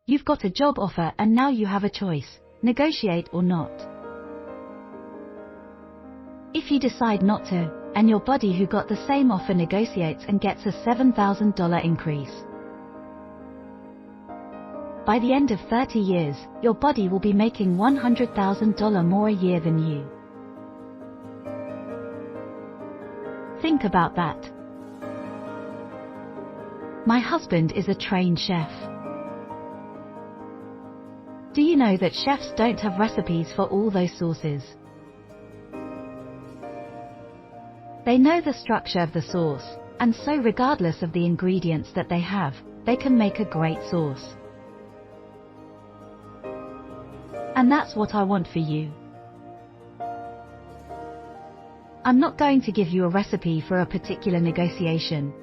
You've got a job offer and now you have a choice, negotiate or not. If you decide not to, and your buddy who got the same offer negotiates and gets a $7,000 increase. By the end of 30 years, your buddy will be making $100,000 more a year than you. Think about that. My husband is a trained chef. Do you know that chefs don't have recipes for all those sauces? They know the structure of the sauce, and so regardless of the ingredients that they have, they can make a great sauce. And that's what I want for you. I'm not going to give you a recipe for a particular negotiation.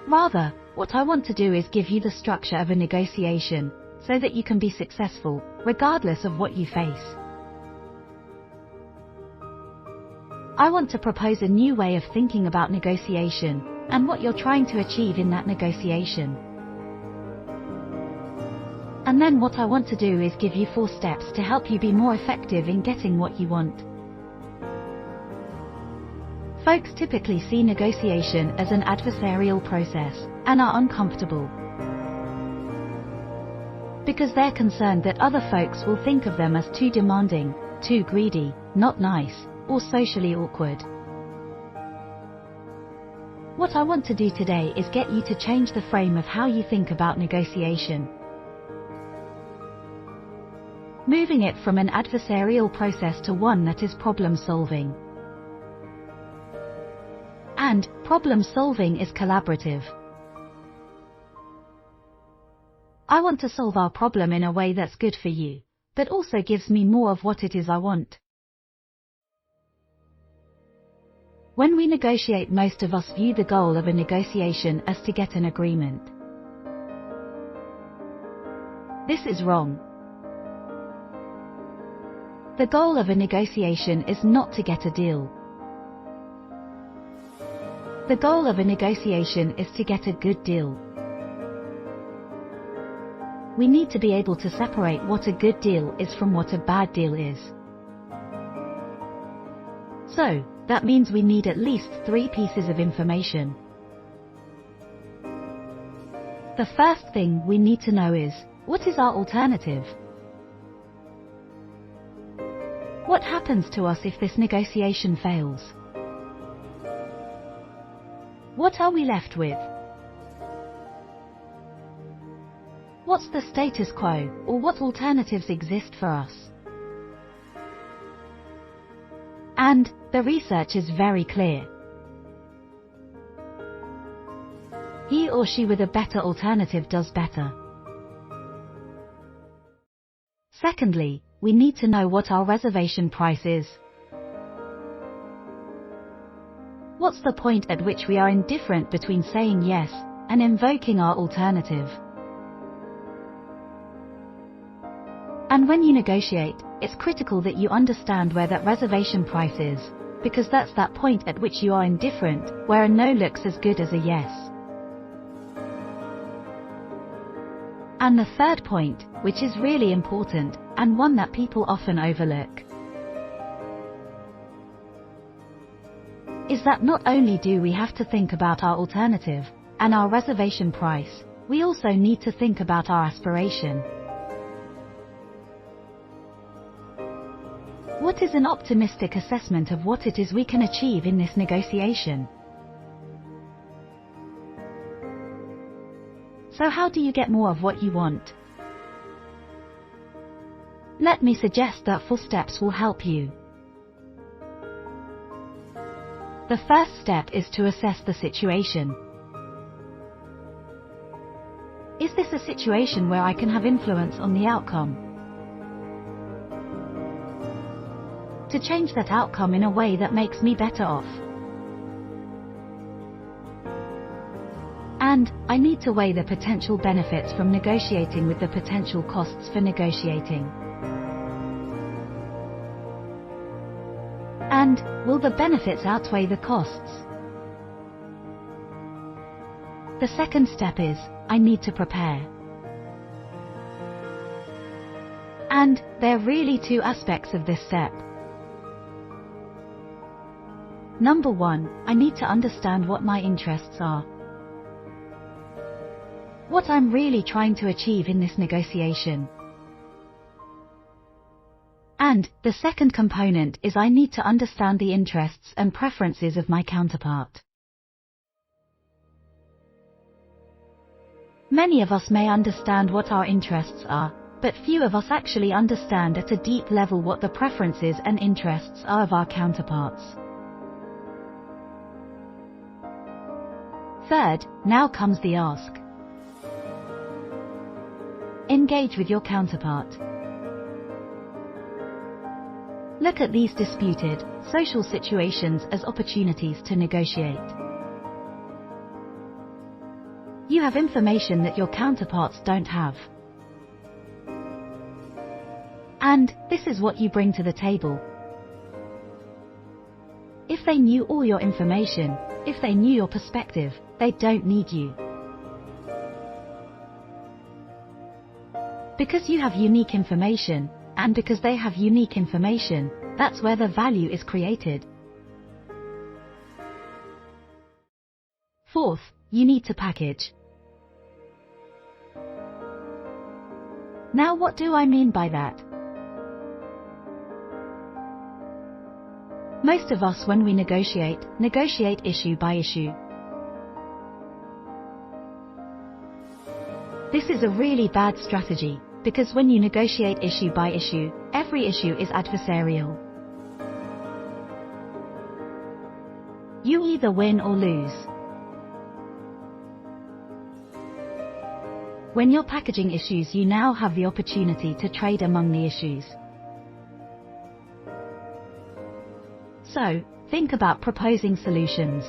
Rather, what I want to do is give you the structure of a negotiation, so that you can be successful, regardless of what you face. I want to propose a new way of thinking about negotiation, and what you're trying to achieve in that negotiation. And then what I want to do is give you 4 steps to help you be more effective in getting what you want. Folks typically see negotiation as an adversarial process, and are uncomfortable. Because they're concerned that other folks will think of them as too demanding, too greedy, not nice, or socially awkward. What I want to do today is get you to change the frame of how you think about negotiation. Moving it from an adversarial process to one that is problem-solving. And, problem-solving is collaborative. I want to solve our problem in a way that's good for you, but also gives me more of what it is I want. When we negotiate, most of us view the goal of a negotiation as to get an agreement. This is wrong. The goal of a negotiation is not to get a deal. The goal of a negotiation is to get a good deal. We need to be able to separate what a good deal is from what a bad deal is. So, that means we need at least 3 pieces of information. The first thing we need to know is, what is our alternative? What happens to us if this negotiation fails? What are we left with? What's the status quo, or what alternatives exist for us? And, the research is very clear. He or she with a better alternative does better. Secondly, we need to know what our reservation price is. What's the point at which we are indifferent between saying yes and invoking our alternative? And when you negotiate, it's critical that you understand where that reservation price is, because that's that point at which you are indifferent, where a no looks as good as a yes. And the third point, which is really important, and one that people often overlook, is that not only do we have to think about our alternative and our reservation price, we also need to think about our aspiration. What is an optimistic assessment of what it is we can achieve in this negotiation? So how do you get more of what you want? Let me suggest that 4 steps will help you. The first step is to assess the situation. Is this a situation where I can have influence on the outcome? To change that outcome in a way that makes me better off. And, I need to weigh the potential benefits from negotiating with the potential costs for negotiating. And, will the benefits outweigh the costs? The second step is, I need to prepare. And there are really two aspects of this step. Number 1, I need to understand what my interests are. What I'm really trying to achieve in this negotiation. And the second component is I need to understand the interests and preferences of my counterpart. Many of us may understand what our interests are, but few of us actually understand at a deep level what the preferences and interests are of our counterparts. Third, now comes the ask. Engage with your counterpart. Look at these disputed, social situations as opportunities to negotiate. You have information that your counterparts don't have. And this is what you bring to the table. If they knew all your information, if they knew your perspective, they don't need you. Because you have unique information, and because they have unique information, that's where the value is created. Fourth, you need to package. Now what do I mean by that? Most of us when we negotiate issue by issue. This is a really bad strategy, because when you negotiate issue by issue, every issue is adversarial. You either win or lose. When you're packaging issues, you now have the opportunity to trade among the issues. So, think about proposing solutions.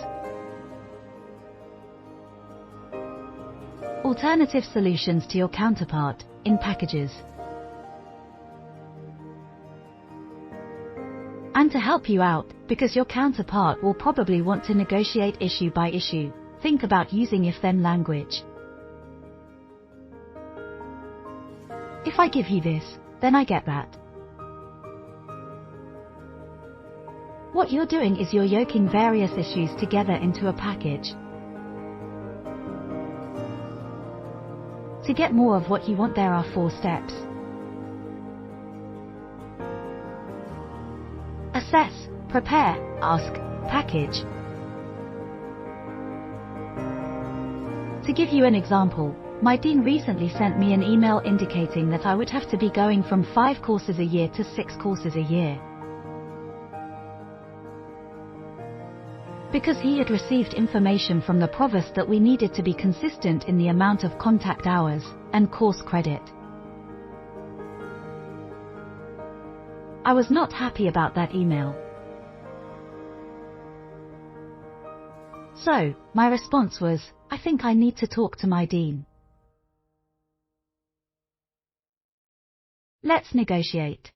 Alternative solutions to your counterpart, in packages. And to help you out, because your counterpart will probably want to negotiate issue by issue, think about using if-then language. If I give you this, then I get that. What you're doing is you're yoking various issues together into a package. To get more of what you want, there are 4 steps. Assess, prepare, ask, package. To give you an example, my dean recently sent me an email indicating that I would have to be going from 5 courses a year to 6 courses a year. Because he had received information from the provost that we needed to be consistent in the amount of contact hours and course credit. I was not happy about that email. So, my response was, I think I need to talk to my dean. Let's negotiate.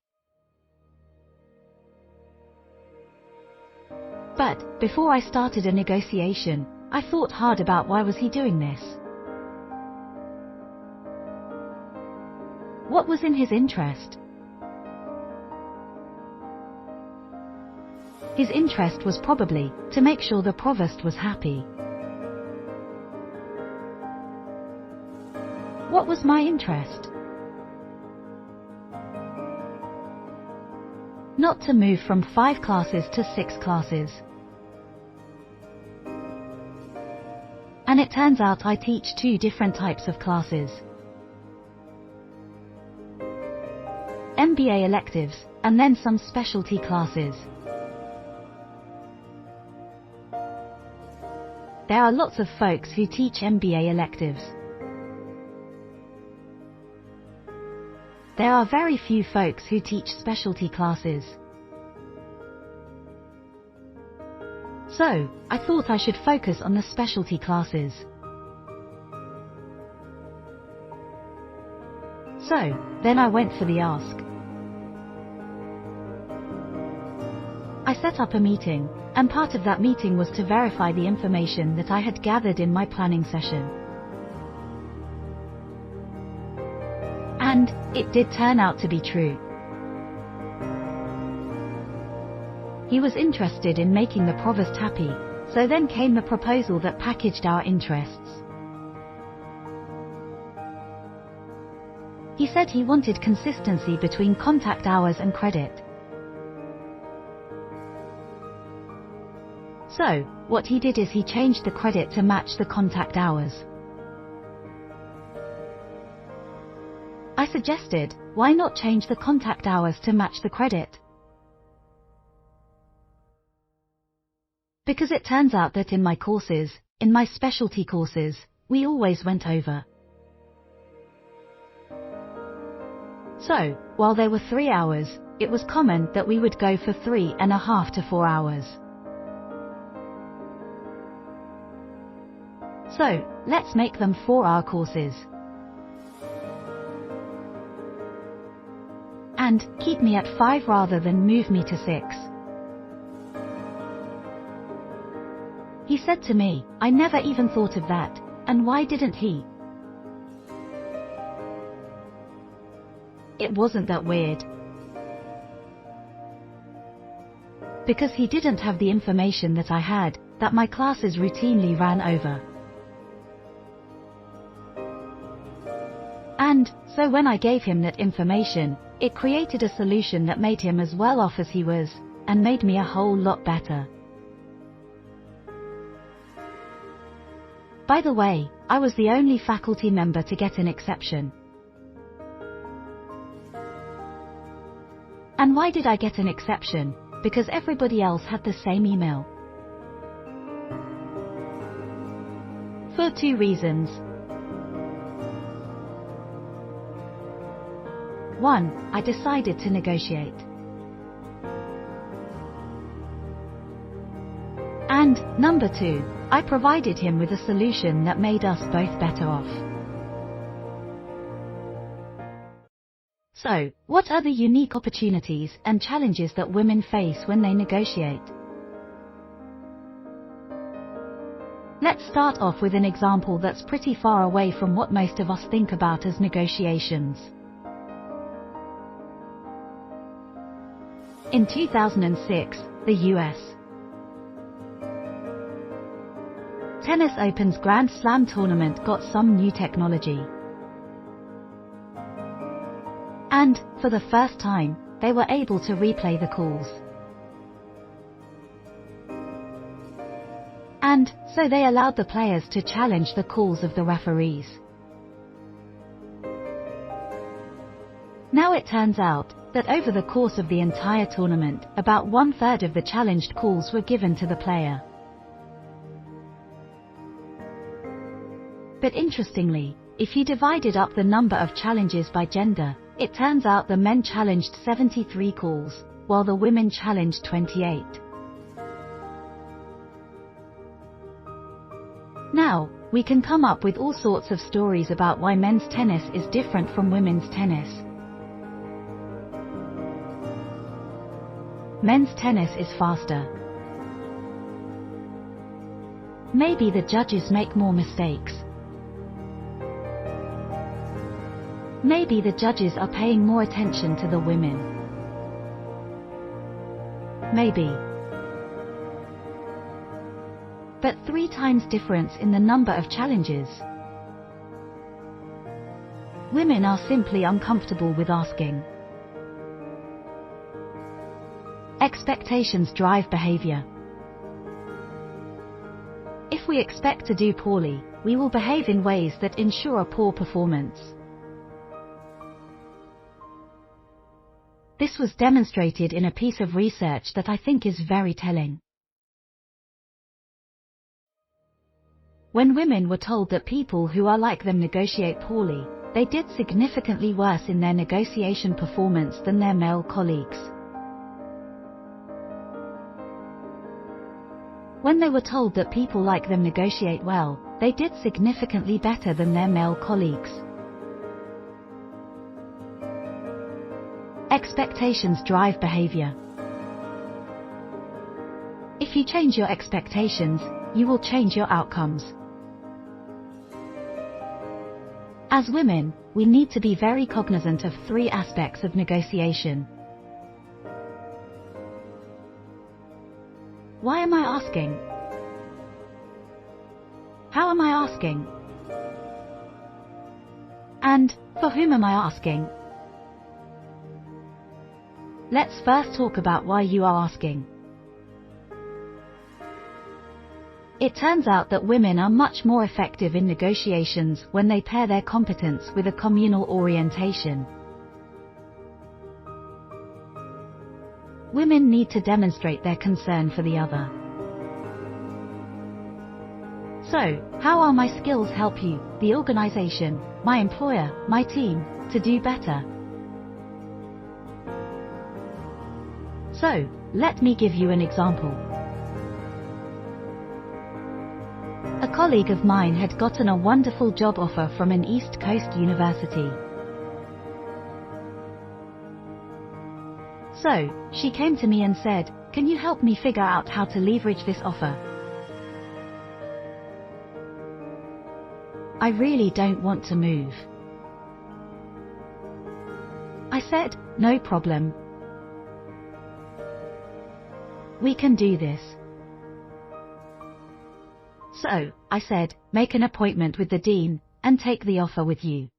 But, before I started a negotiation, I thought hard about why was he doing this. What was in his interest? His interest was probably to make sure the provost was happy. What was my interest? Not to move from 5 classes to 6 classes. And it turns out I teach 2 different types of classes. MBA electives, and then some specialty classes. There are lots of folks who teach MBA electives. There are very few folks who teach specialty classes. So, I thought I should focus on the specialty classes. So, then I went for the ask. I set up a meeting, and part of that meeting was to verify the information that I had gathered in my planning session. And it did turn out to be true. He was interested in making the provost happy, so then came the proposal that packaged our interests. He said he wanted consistency between contact hours and credit. So, what he did is he changed the credit to match the contact hours. I suggested, why not change the contact hours to match the credit? Because it turns out that in my courses, in my specialty courses, we always went over. So, while there were 3 hours, it was common that we would go for 3.5 to 4 hours. So, let's make them 4-hour courses. And keep me at 5 rather than move me to 6. He said to me, I never even thought of that, and why didn't he? It wasn't that weird. Because he didn't have the information that I had, that my classes routinely ran over. And so when I gave him that information, it created a solution that made him as well off as he was, and made me a whole lot better. By the way, I was the only faculty member to get an exception. And why did I get an exception? Because everybody else had the same email. For 2 reasons. 1, I decided to negotiate. And, number 2, I provided him with a solution that made us both better off. So, what are the unique opportunities and challenges that women face when they negotiate? Let's start off with an example that's pretty far away from what most of us think about as negotiations. In 2006, the US Tennis Open's Grand Slam tournament got some new technology. And, for the first time, they were able to replay the calls. And, so they allowed the players to challenge the calls of the referees. Now it turns out that over the course of the entire tournament, about 1/3 of the challenged calls were given to the player. But interestingly, if you divided up the number of challenges by gender, it turns out the men challenged 73 calls, while the women challenged 28. Now, we can come up with all sorts of stories about why men's tennis is different from women's tennis. Men's tennis is faster. Maybe the judges make more mistakes. Maybe the judges are paying more attention to the women. Maybe. But 3 times difference in the number of challenges. Women are simply uncomfortable with asking. Expectations drive behavior. If we expect to do poorly, we will behave in ways that ensure a poor performance. This was demonstrated in a piece of research that I think is very telling. When women were told that people who are like them negotiate poorly, they did significantly worse in their negotiation performance than their male colleagues. When they were told that people like them negotiate well, they did significantly better than their male colleagues. Expectations drive behavior. If you change your expectations, you will change your outcomes. As women, we need to be very cognizant of three aspects of negotiation. Why am I asking? How am I asking? And, for whom am I asking? Let's first talk about why you are asking. It turns out that women are much more effective in negotiations when they pair their competence with a communal orientation. Women need to demonstrate their concern for the other. So, how are my skills help you, the organization, my employer, my team, to do better? So, let me give you an example. A colleague of mine had gotten a wonderful job offer from an East Coast university. So, she came to me and said, "Can you help me figure out how to leverage this offer? I really don't want to move." I said, "No problem. We can do this." So, I said, "Make an appointment with the dean, and take the offer with you."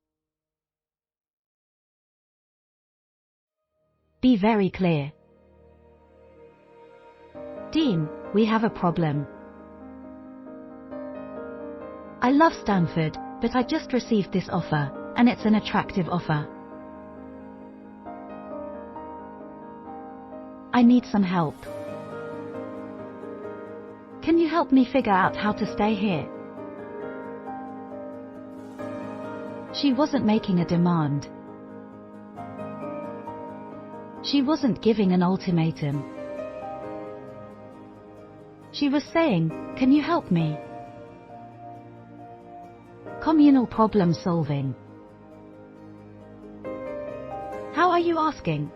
Be very clear. "Dean, we have a problem. I love Stanford, but I just received this offer, and it's an attractive offer. I need some help. Can you help me figure out how to stay here?" She wasn't making a demand. She wasn't giving an ultimatum. She was saying, "Can you help me?" Communal problem solving. How are you asking?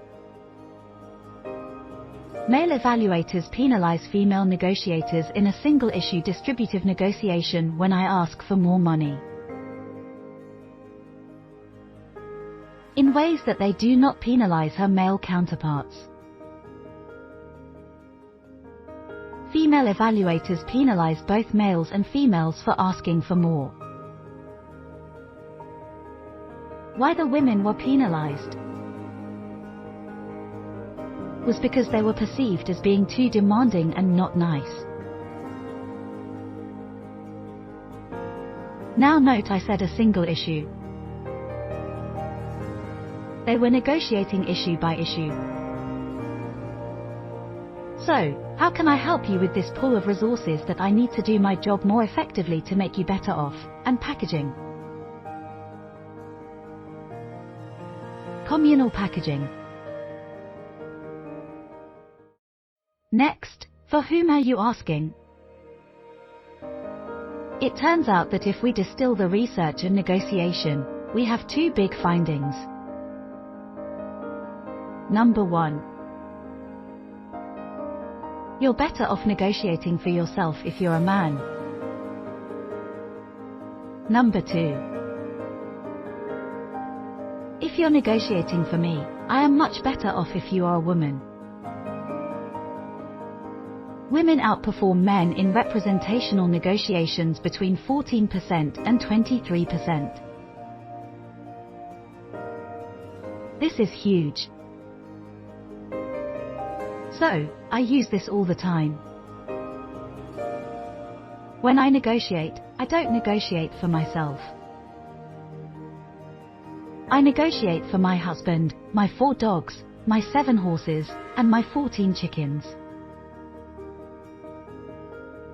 Male evaluators penalize female negotiators in a single-issue distributive negotiation when I ask for more money, in ways that they do not penalize her male counterparts. Female evaluators penalize both males and females for asking for more. Why the women were penalized was because they were perceived as being too demanding and not nice. Now note I said a single issue. They were negotiating issue by issue. So, how can I help you with this pool of resources that I need to do my job more effectively to make you better off, and packaging? Communal packaging. Next, for whom are you asking? It turns out that if we distill the research and negotiation, we have two big findings. Number 1. You're better off negotiating for yourself if you're a man. Number 2. If you're negotiating for me, I am much better off if you are a woman. Women outperform men in representational negotiations between 14% and 23%. This is huge. So, I use this all the time. When I negotiate, I don't negotiate for myself. I negotiate for my husband, my 4 dogs, my 7 horses, and my 14 chickens.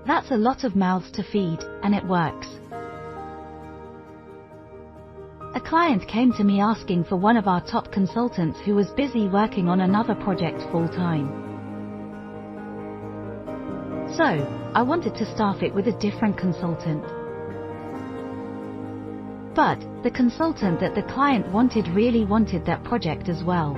That's a lot of mouths to feed, and it works. A client came to me asking for one of our top consultants who was busy working on another project full-time. So, I wanted to staff it with a different consultant. But, the consultant that the client wanted really wanted that project as well.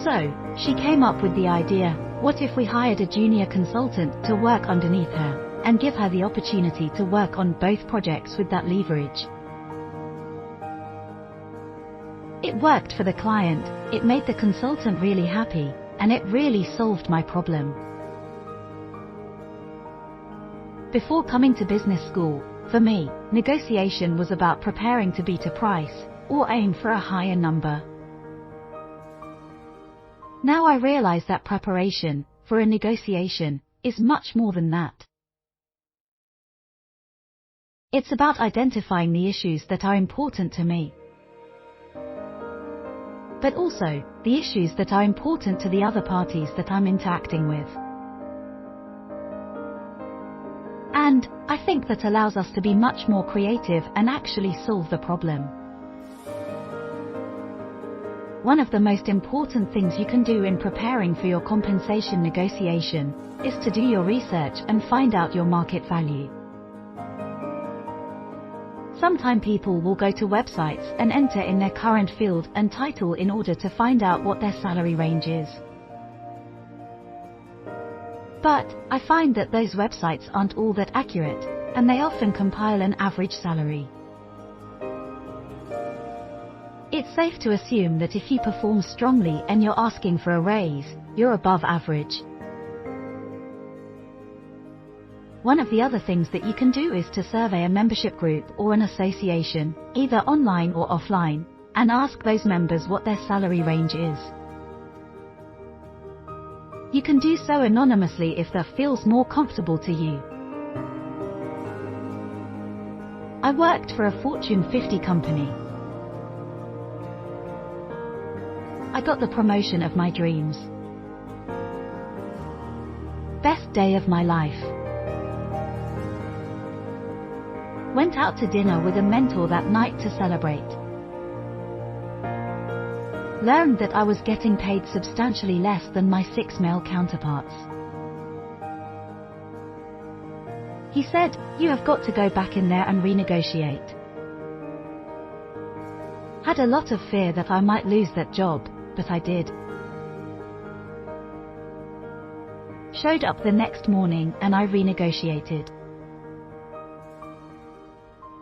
So, she came up with the idea, what if we hired a junior consultant to work underneath her, and give her the opportunity to work on both projects with that leverage? It worked for the client, it made the consultant really happy, and it really solved my problem. Before coming to business school, for me, negotiation was about preparing to beat a price, or aim for a higher number. Now I realize that preparation, for a negotiation, is much more than that. It's about identifying the issues that are important to me, but also, the issues that are important to the other parties that I'm interacting with. And, I think that allows us to be much more creative and actually solve the problem. One of the most important things you can do in preparing for your compensation negotiation is to do your research and find out your market value. Sometimes people will go to websites and enter in their current field and title in order to find out what their salary range is. But, I find that those websites aren't all that accurate, and they often compile an average salary. It's safe to assume that if you perform strongly and you're asking for a raise, you're above average. One of the other things that you can do is to survey a membership group or an association, either online or offline, and ask those members what their salary range is. You can do so anonymously if that feels more comfortable to you. I worked for a Fortune 50 company. I got the promotion of my dreams. Best day of my life. Went out to dinner with a mentor that night to celebrate. Learned that I was getting paid substantially less than my 6 male counterparts. He said, "You have got to go back in there and renegotiate." Had a lot of fear that I might lose that job, but I did. Showed up the next morning and I renegotiated.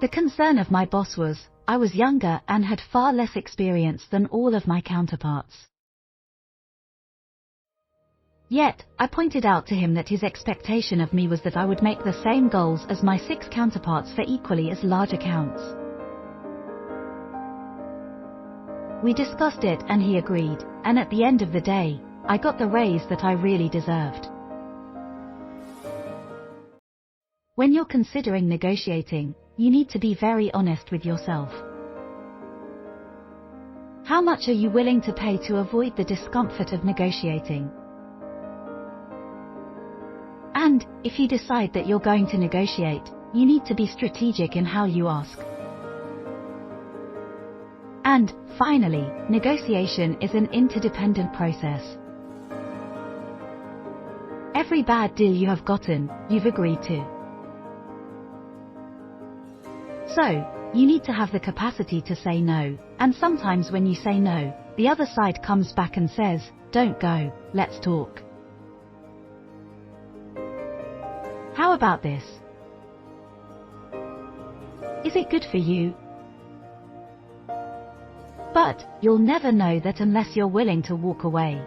The concern of my boss was, I was younger and had far less experience than all of my counterparts. Yet, I pointed out to him that his expectation of me was that I would make the same goals as my 6 counterparts for equally as large accounts. We discussed it and he agreed, and at the end of the day, I got the raise that I really deserved. When you're considering negotiating, you need to be very honest with yourself. How much are you willing to pay to avoid the discomfort of negotiating? And, if you decide that you're going to negotiate, you need to be strategic in how you ask. And, finally, negotiation is an interdependent process. Every bad deal you have gotten, you've agreed to. So, you need to have the capacity to say no, and sometimes when you say no, the other side comes back and says, "Don't go, let's talk." How about this? Is it good for you? But, you'll never know that unless you're willing to walk away.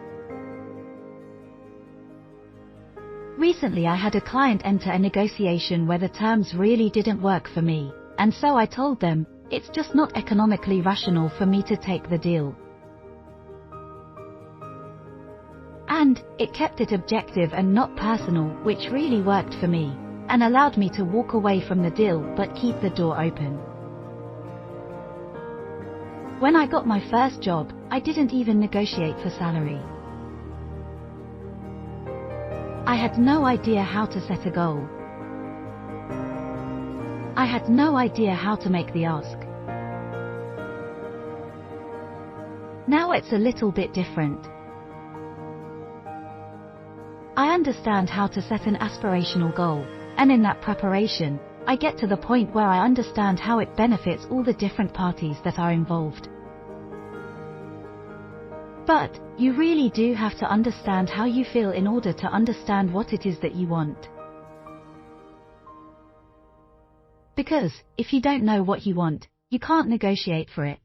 Recently I had a client enter a negotiation where the terms really didn't work for me, and so I told them, it's just not economically rational for me to take the deal. And, it kept it objective and not personal, which really worked for me, and allowed me to walk away from the deal but keep the door open. When I got my first job, I didn't even negotiate for salary. I had no idea how to set a goal. I had no idea how to make the ask. Now it's a little bit different. I understand how to set an aspirational goal, and in that preparation, I get to the point where I understand how it benefits all the different parties that are involved. But you really do have to understand how you feel in order to understand what it is that you want. Because, if you don't know what you want, you can't negotiate for it.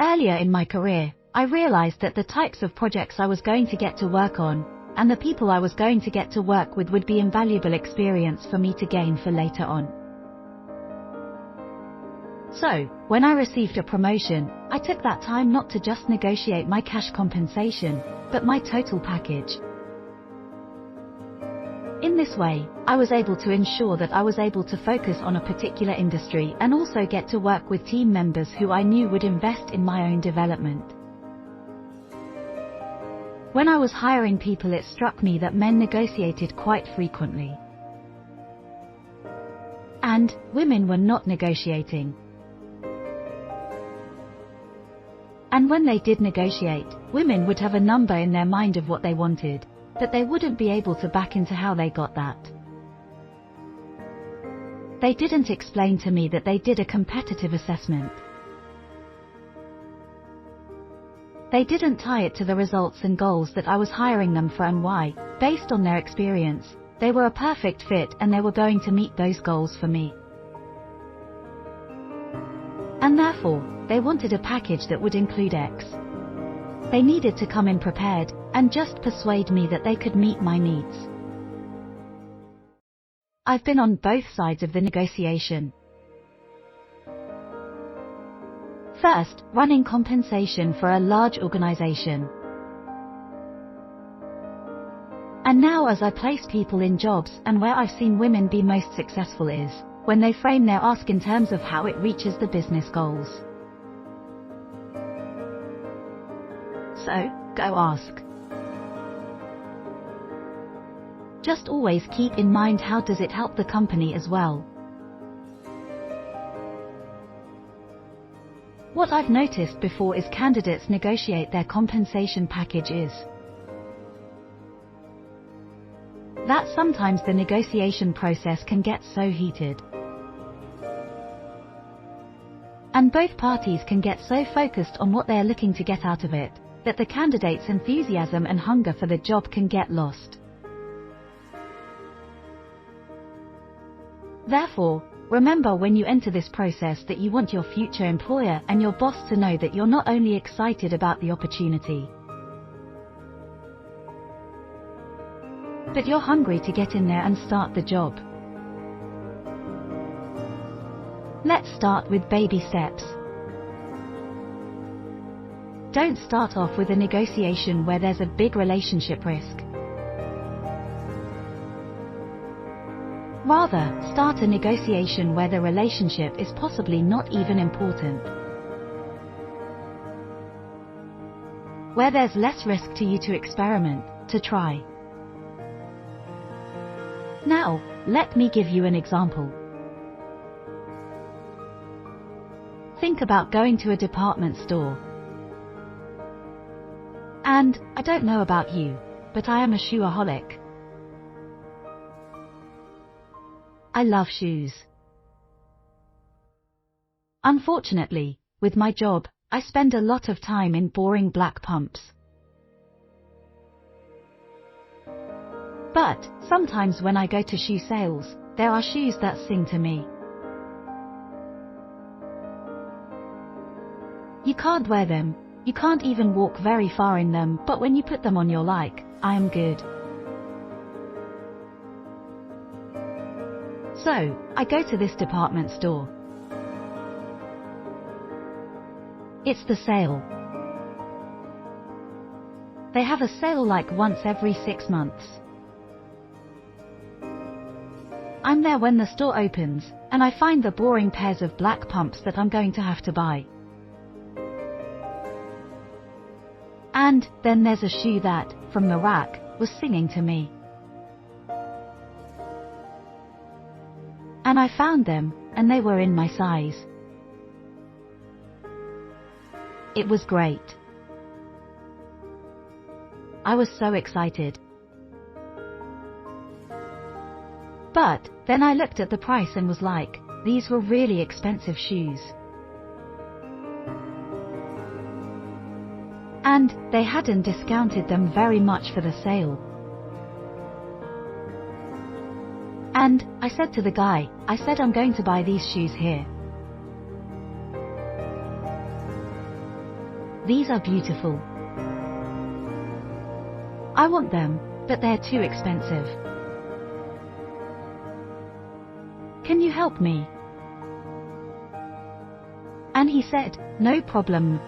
Earlier in my career, I realized that the types of projects I was going to get to work on, and the people I was going to get to work with would be invaluable experience for me to gain for later on. So, when I received a promotion, I took that time not to just negotiate my cash compensation, but my total package. In this way, I was able to ensure that I was able to focus on a particular industry and also get to work with team members who I knew would invest in my own development. When I was hiring people, it struck me that men negotiated quite frequently. And women were not negotiating. And when they did negotiate, women would have a number in their mind of what they wanted, but they wouldn't be able to back into how they got that. They didn't explain to me that they did a competitive assessment. They didn't tie it to the results and goals that I was hiring them for and why, based on their experience, they were a perfect fit and they were going to meet those goals for me. And therefore, they wanted a package that would include X. They needed to come in prepared, and just persuade me that they could meet my needs. I've been on both sides of the negotiation. First, running compensation for a large organization. And now as I place people in jobs, and where I've seen women be most successful is when they frame their ask in terms of how it reaches the business goals. So, go ask. Just always keep in mind how does it help the company as well. What I've noticed before is candidates negotiate their compensation packages. That sometimes the negotiation process can get so heated. And both parties can get so focused on what they are looking to get out of it, that the candidate's enthusiasm and hunger for the job can get lost. Therefore, remember when you enter this process that you want your future employer and your boss to know that you're not only excited about the opportunity, but you're hungry to get in there and start the job. Let's start with baby steps. Don't start off with a negotiation where there's a big relationship risk. Rather, start a negotiation where the relationship is possibly not even important. Where there's less risk to you to experiment, to try. Now, let me give you an example. Think about going to a department store. And, I don't know about you, but I am a shoeaholic. I love shoes. Unfortunately, with my job, I spend a lot of time in boring black pumps. But, sometimes when I go to shoe sales, there are shoes that sing to me. You can't wear them, you can't even walk very far in them, but when you put them on you're like, I am good. So, I go to this department store. It's the sale. They have a sale like once every 6 months. I'm there when the store opens, and I find the boring pairs of black pumps that I'm going to have to buy. And then there's a shoe that, from the rack, was singing to me. And I found them, and they were in my size. It was great. I was so excited. But, then I looked at the price and was like, these were really expensive shoes. And they hadn't discounted them very much for the sale. And I said to the guy, I'm going to buy these shoes here. These are beautiful. I want them, but they're too expensive. Can you help me? And he said, no problem.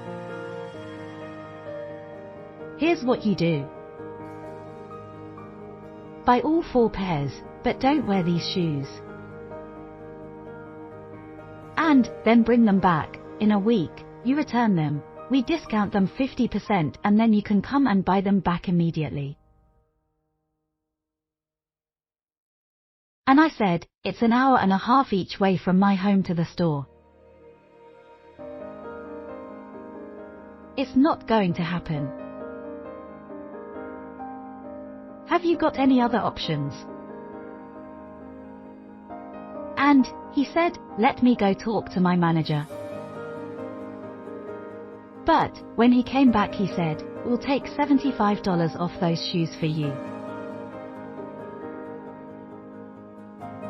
Here's what you do. Buy all 4 pairs, but don't wear these shoes. And then bring them back. In a week, you return them. We discount them 50% and then you can come and buy them back immediately. And I said, it's an hour and a half each way from my home to the store. It's not going to happen. Have you got any other options? And he said, let me go talk to my manager. But when he came back he said, we'll take $75 off those shoes for you.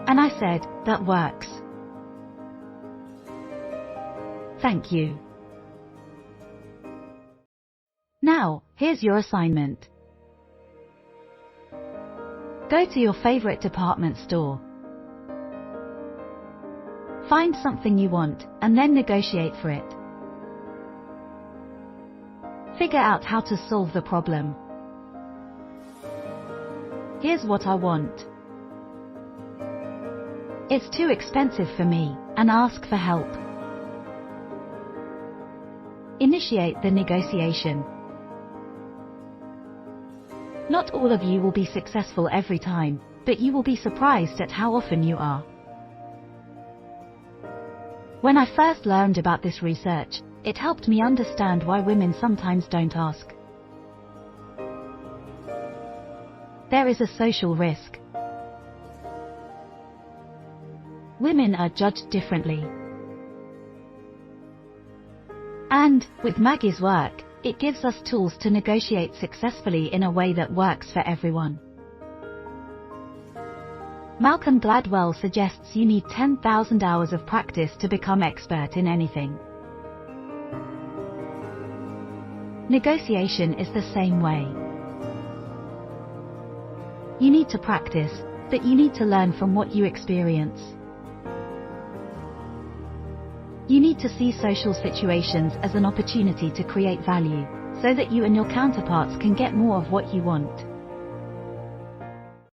And I said, that works. Thank you. Now, here's your assignment. Go to your favorite department store. Find something you want, and then negotiate for it. Figure out how to solve the problem. Here's what I want. It's too expensive for me, and ask for help. Initiate the negotiation. Not all of you will be successful every time, but you will be surprised at how often you are. When I first learned about this research, it helped me understand why women sometimes don't ask. There is a social risk. Women are judged differently. And, with Maggie's work, it gives us tools to negotiate successfully in a way that works for everyone. Malcolm Gladwell suggests you need 10,000 hours of practice to become expert in anything. Negotiation is the same way. You need to practice, but you need to learn from what you experience. You need to see social situations as an opportunity to create value, so that you and your counterparts can get more of what you want.